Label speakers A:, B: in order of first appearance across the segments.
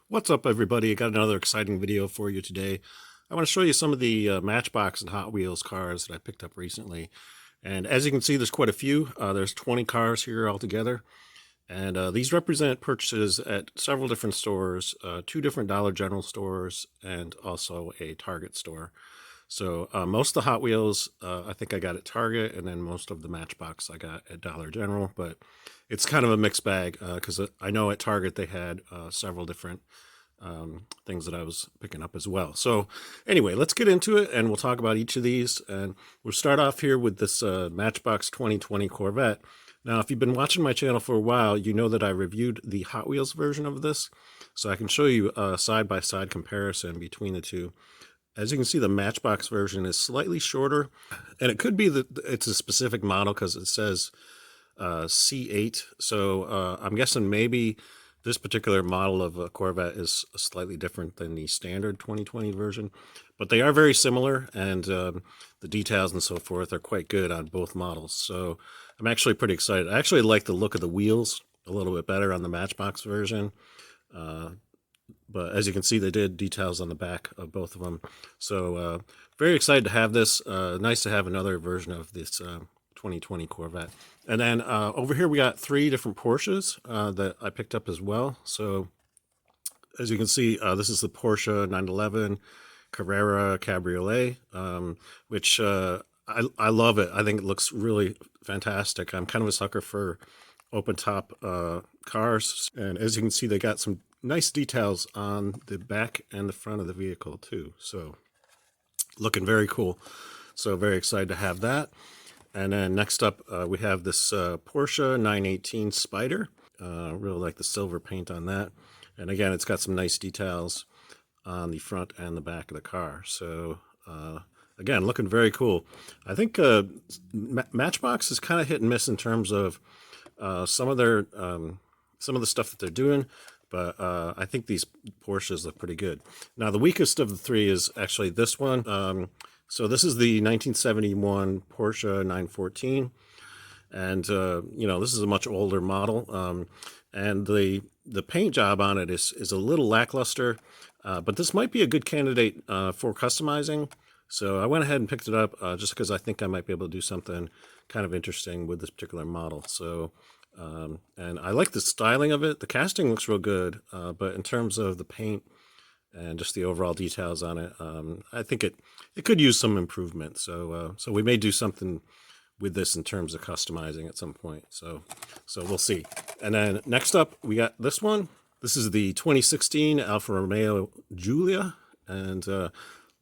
A: What's up, everybody? I got another exciting video for you today. I want to show you some of the Matchbox and Hot Wheels cars that I picked up recently. And as you can see, there's quite a few. There's 20 cars here altogether. And these represent purchases at several different stores, two different Dollar General stores, and also a Target store. So most of the Hot Wheels, I think I got at Target, and then most of the Matchbox I got at Dollar General. But it's kind of a mixed bag because I know at Target they had several different things that I was picking up as well. So anyway, let's get into it, and we'll talk about each of these. And we'll start off here with this Matchbox 2020 Corvette. Now, if you've been watching my channel for a while, you know that I reviewed the Hot Wheels version of this. So I can show you a side-by-side comparison between the two. As you can see, the Matchbox version is slightly shorter, and it could be that it's a specific model because it says C8. So I'm guessing maybe this particular model of a Corvette is slightly different than the standard 2020 version, but they are very similar, and the details and so forth are quite good on both models. So I'm actually pretty excited. I actually like the look of the wheels a little bit better on the Matchbox version. But as you can see, they did details on the back of both of them. So very excited to have this. Nice to have another version of this 2020 Corvette. And then over here we got three different Porsches that I picked up as well. So as you can see, this is the Porsche 911 Carrera Cabriolet, which I love it. I think it looks really fantastic. I'm kind of a sucker for open top cars. And as you can see, they got some nice details on the back and the front of the vehicle too. So looking very cool. So very excited to have that. And then next up, we have this Porsche 918 Spyder. Really like the silver paint on that. And again, it's got some nice details on the front and the back of the car. So again, looking very cool. I think Matchbox is kind of hit and miss in terms of some of their some of the stuff that they're doing. But I think these Porsches look pretty good. Now, the weakest of the three is actually this one. So this is the 1971 Porsche 914. And, you know, this is a much older model. And the paint job on it is a little lackluster. But this might be a good candidate for customizing. So I went ahead and picked it up just because I think I might be able to do something kind of interesting with this particular model. So and I like the styling of it. The casting looks real good, but in terms of the paint and just the overall details on it, I think it could use some improvement. So so we may do something with this in terms of customizing at some point. So we'll see. And then next up, we got this one. This is the 2016 Alfa Romeo Giulia, and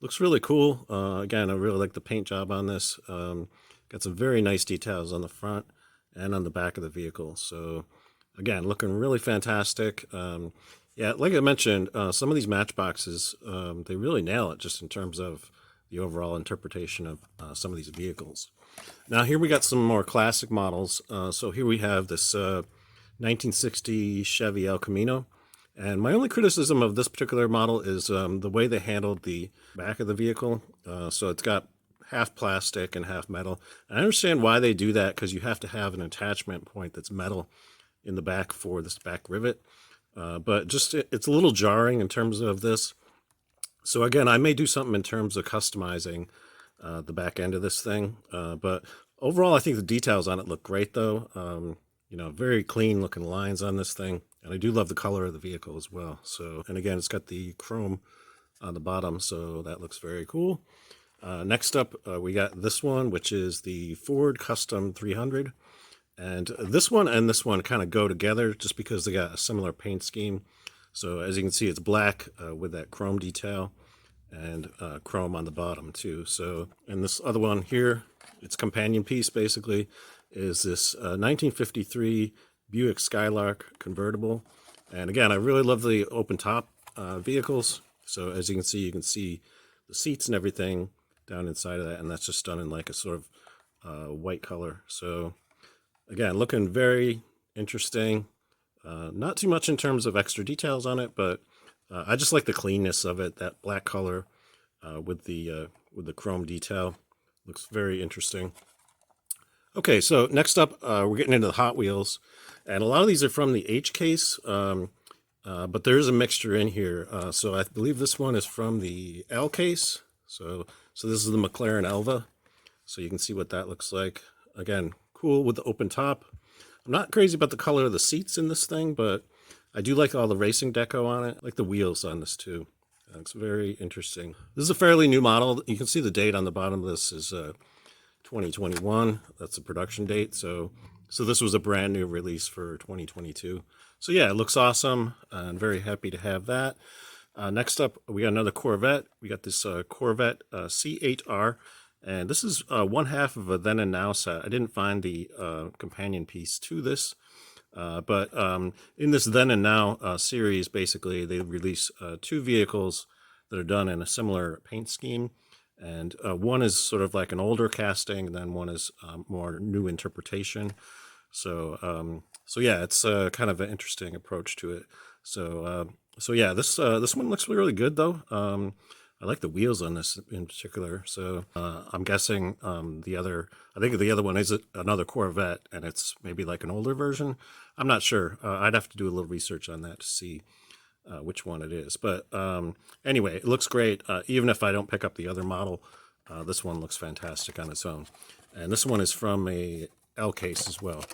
A: looks really cool. Again, I really like the paint job on this. Got some very nice details on the front and on the back of the vehicle. So again, looking really fantastic. Yeah, like I mentioned, some of these Matchboxes, they really nail it just in terms of the overall interpretation of some of these vehicles. Now here we got some more classic models. So here we have this 1960 Chevy El Camino. And my only criticism of this particular model is the way they handled the back of the vehicle. So it's got half plastic and half metal. And I understand why they do that, because you have to have an attachment point that's metal in the back for this back rivet. But just it's a little jarring in terms of this. So again, I may do something in terms of customizing the back end of this thing. But overall, I think the details on it look great, though. You know, very clean looking lines on this thing. And I do love the color of the vehicle as well. So, and again, it's got the chrome on the bottom, so that looks very cool. Next up, we got this one, which is the Ford Custom 300. And this one and this one kind of go together just because they got a similar paint scheme. So as you can see, it's black with that chrome detail and chrome on the bottom too. So, and this other one here, its companion piece basically is this 1953 Buick Skylark convertible. And again, I really love the open top vehicles. So as you can see the seats and everything down inside of that, and that's just done in like a sort of white color. So again, looking very interesting. Not too much in terms of extra details on it, but I just like the cleanness of it. That black color with the chrome detail looks very interesting. Okay, so next up, we're getting into the Hot Wheels, and a lot of these are from the H case. but there is a mixture in here. So I believe this one is from the L case. So this is the McLaren Alva. So you can see what that looks like. Again, cool with the open top. I'm not crazy about the color of the seats in this thing, but I do like all the racing deco on it. I like the wheels on this too. It's very interesting. This is a fairly new model. You can see the date on the bottom of this is 2021. That's the production date. So this was a brand new release for 2022. So yeah, it looks awesome. I'm very happy to have that. Next up, we got another Corvette. We got this Corvette C8r. And this is one half of a then and now set. I didn't find the companion piece to this. But in this then and now series, basically, they release two vehicles that are done in a similar paint scheme. And one is sort of like an older casting, and then one is more new interpretation. So yeah, it's kind of an interesting approach to it. So yeah, this one looks really good though. I like the wheels on this in particular. So I'm guessing I think the other one is another Corvette, and it's maybe like an older version. I'm not sure. I'd have to do a little research on that to see which one it is. But anyway, it looks great. Even if I don't pick up the other model, this one looks fantastic on its own. And this one is from a L case as well.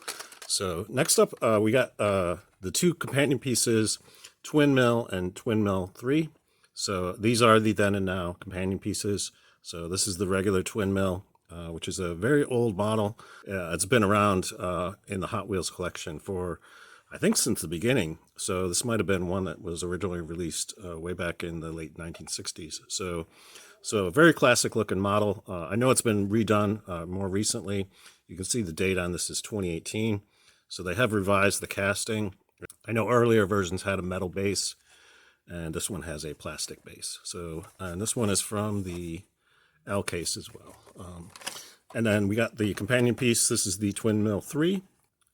A: So next up, we got the two companion pieces, Twin Mill and Twin Mill 3. So these are the then and now companion pieces. So this is the regular Twin Mill, which is a very old model. It's been around in the Hot Wheels collection for, I think, since the beginning. So this might have been one that was originally released way back in the late 1960s. So a very classic looking model. I know it's been redone more recently. You can see the date on this is 2018. So they have revised the casting. I know earlier versions had a metal base, and this one has a plastic base. So, and this one is from the L case as well. And then we got the companion piece. This is the Twin Mill 3,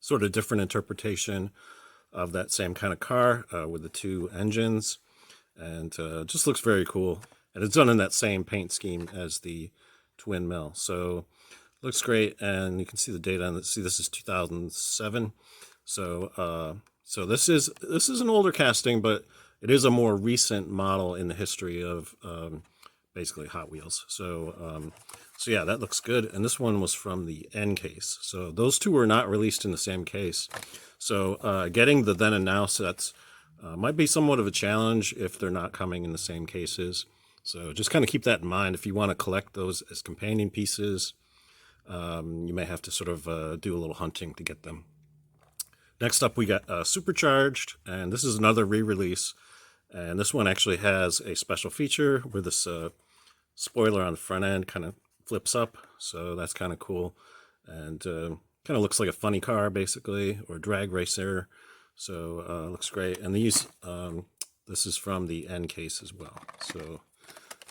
A: sort of different interpretation of that same kind of car with the two engines. And just looks very cool. And it's done in that same paint scheme as the Twin Mill. So looks great. And you can see the date on it. See, this is 2007. So this is an older casting, but it is a more recent model in the history of basically Hot Wheels. So yeah, that looks good. And this one was from the N case. So those two were not released in the same case. So getting the then and now sets might be somewhat of a challenge if they're not coming in the same cases. So just kind of keep that in mind. If you want to collect those as companion pieces, you may have to sort of do a little hunting to get them. Next up, we got Supercharged, and this is another re-release. And this one actually has a special feature where this spoiler on the front end kind of flips up. So that's kind of cool. And kind of looks like a funny car, basically, or drag racer. So looks great. And these, this is from the N case as well. So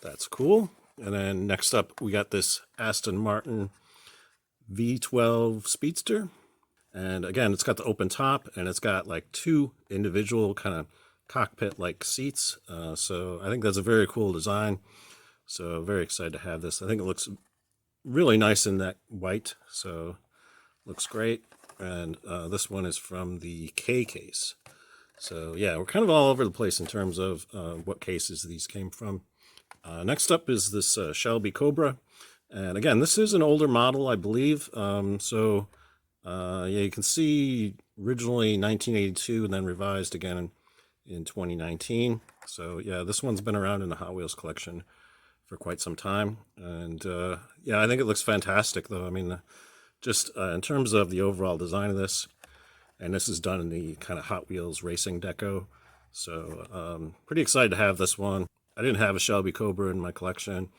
A: that's cool. And then next up, we got this Aston Martin V12 Speedster. And again, it's got the open top, and it's got like two individual kind of cockpit-like seats. So I think that's a very cool design. So very excited to have this. I think it looks really nice in that white. So looks great. And this one is from the K case. So yeah, we're kind of all over the place in terms of what cases these came from. Next up is this Shelby Cobra. And again, this is an older model, I believe. Yeah, you can see originally 1982 and then revised again in 2019. So yeah, this one's been around in the Hot Wheels collection for quite some time. And yeah, I think it looks fantastic though. I mean, just in terms of the overall design of this, and this is done in the kind of Hot Wheels racing deco. So pretty excited to have this one. I didn't have a Shelby Cobra in my collection.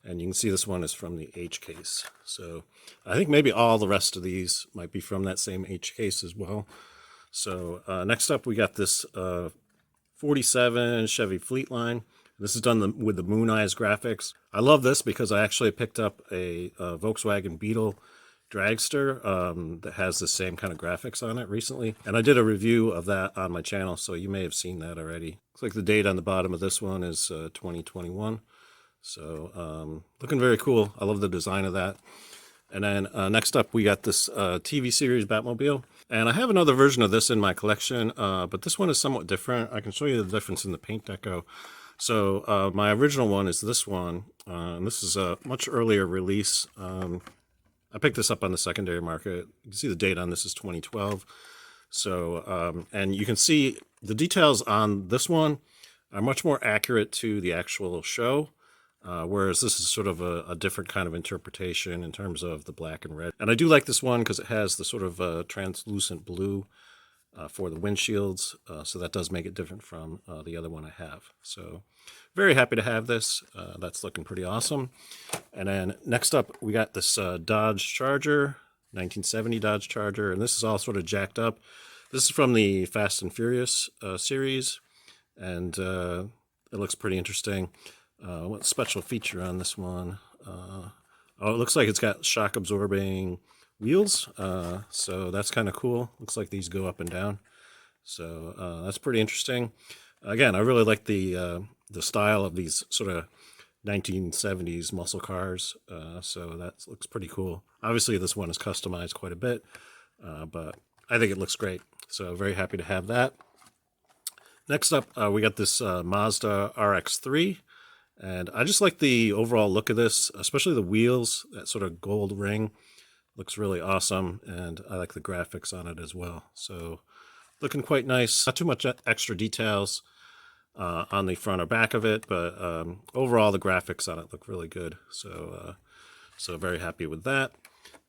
A: And you can see this one is from the H case. So I think maybe all the rest of these might be from that same H case as well. So next up, we got this 47 Chevy Fleetline. This is done with the Moon Eyes graphics. I love this because I actually picked up a Volkswagen Beetle dragster that has the same kind of graphics on it recently. And I did a review of that on my channel, so you may have seen that already. Looks like the date on the bottom of this one is 2021. So looking very cool. I love the design of that. And then next up, we got this TV series Batmobile. And I have another version of this in my collection, but this one is somewhat different. I can show you the difference in the paint deco. So my original one is this one, and this is a much earlier release. I picked this up on the secondary market. You can see the date on this is 2012. So, and you can see the details on this one are much more accurate to the actual show. Whereas this is sort of a different kind of interpretation in terms of the black and red. And I do like this one because it has the sort of translucent blue for the windshields. So that does make it different from the other one I have. So very happy to have this. That's looking pretty awesome. And then next up, we got this Dodge Charger, 1970 Dodge Charger. And this is all sort of jacked up. This is from the Fast and Furious series. And it looks pretty interesting. What special feature on this one? Oh, it looks like it's got shock absorbing wheels. So that's kind of cool. Looks like these go up and down. So that's pretty interesting. Again, I really like the style of these sort of 1970s muscle cars. So that looks pretty cool. Obviously, this one is customized quite a bit, but I think it looks great. So very happy to have that. Next up, we got this Mazda Rx-3. And I just like the overall look of this, especially the wheels, that sort of gold ring. Looks really awesome, and I like the graphics on it as well. So looking quite nice. Not too much extra details on the front or back of it, but overall the graphics on it look really good. So, so very happy with that.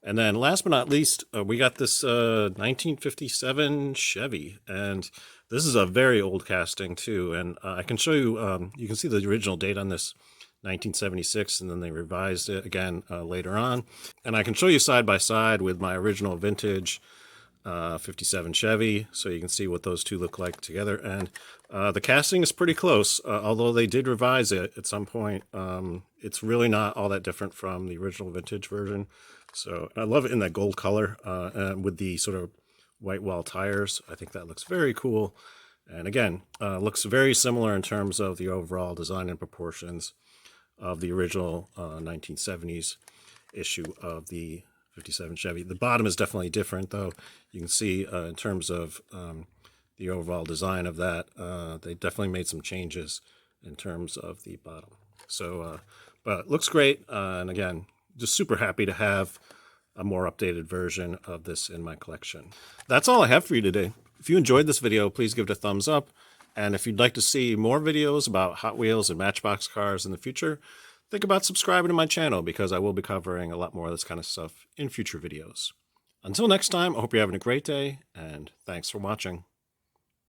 A: And then last but not least, we got this 1957 Chevy, and this is a very old casting too. And I can show you, you can see the original date on this, 1976, and then they revised it again later on. And I can show you side by side with my original vintage 57 Chevy, so you can see what those two look like together. And the casting is pretty close, although they did revise it at some point. It's really not all that different from the original vintage version. So I love it in that gold color and with the sort of white wall tires. I think that looks very cool. And again, looks very similar in terms of the overall design and proportions of the original 1970s issue of the 57 Chevy. The bottom is definitely different, though. You can see in terms of the overall design of that, they definitely made some changes in terms of the bottom. So, but it looks great. And again, just super happy to have a more updated version of this in my collection. That's all I have for you today. If you enjoyed this video, please give it a thumbs up. And if you'd like to see more videos about Hot Wheels and Matchbox cars in the future, think about subscribing to my channel because I will be covering a lot more of this kind of stuff in future videos. Until next time, I hope you're having a great day, and thanks for watching.